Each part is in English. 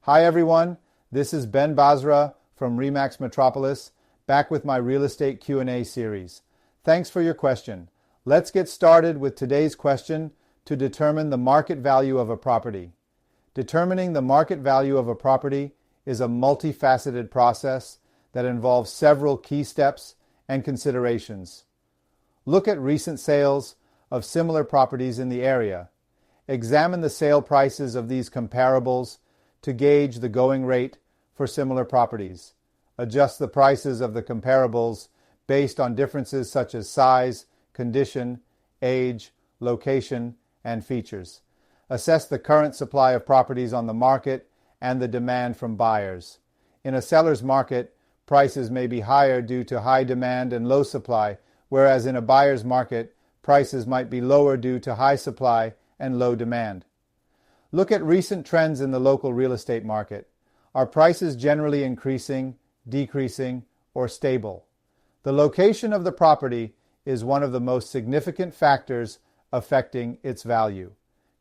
Hi everyone, this is Ben Basra from Remax Metropolis, back with my real estate Q&A series. Thanks for your question. Let's get started with today's question to determine the market value of a property. Determining the market value of a property is a multifaceted process that involves several key steps and considerations. Look at recent sales of similar properties in the area. Examine the sale prices of these comparables to gauge the going rate for similar properties. Adjust the prices of the comparables based on differences such as size, condition, age, location, and features. Assess the current supply of properties on the market and the demand from buyers. In a seller's market, prices may be higher due to high demand and low supply, whereas in a buyer's market, prices might be lower due to high supply and low demand. Look at recent trends in the local real estate market. Are prices generally increasing, decreasing, or stable? The location of the property is one of the most significant factors affecting its value.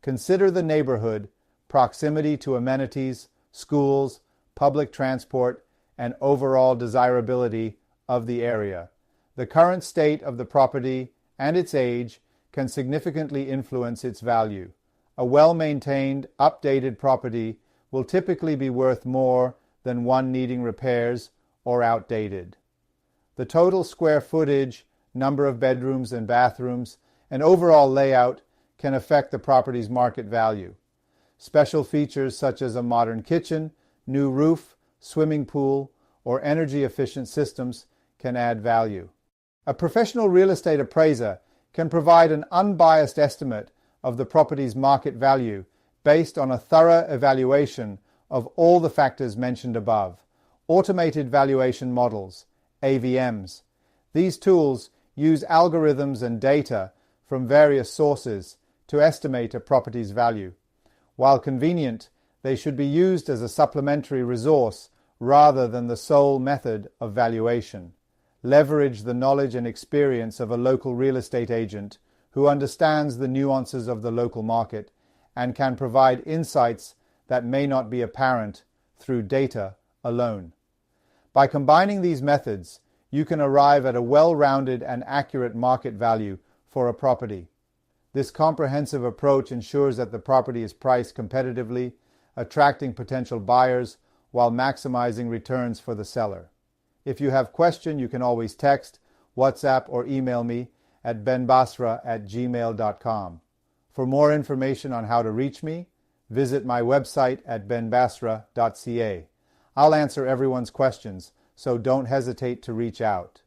Consider the neighborhood, proximity to amenities, schools, public transport, and overall desirability of the area. The current state of the property and its age can significantly influence its value. A well-maintained, updated property will typically be worth more than one needing repairs or outdated. The total square footage, number of bedrooms and bathrooms, and overall layout can affect the property's market value. Special features such as a modern kitchen, new roof, swimming pool, or energy-efficient systems can add value. A professional real estate appraiser can provide an unbiased estimate of the property's market value based on a thorough evaluation of all the factors mentioned above. Automated valuation models, AVMs. These tools use algorithms and data from various sources to estimate a property's value. While convenient, they should be used as a supplementary resource rather than the sole method of valuation. Leverage the knowledge and experience of a local real estate agent who understands the nuances of the local market and can provide insights that may not be apparent through data alone. By combining these methods, you can arrive at a well-rounded and accurate market value for a property. This comprehensive approach ensures that the property is priced competitively, attracting potential buyers while maximizing returns for the seller. If you have questions, you can always text, WhatsApp, or email me at benbasra@gmail.com. For more information on how to reach me, visit my website at benbasra.ca. I'll answer everyone's questions, so don't hesitate to reach out.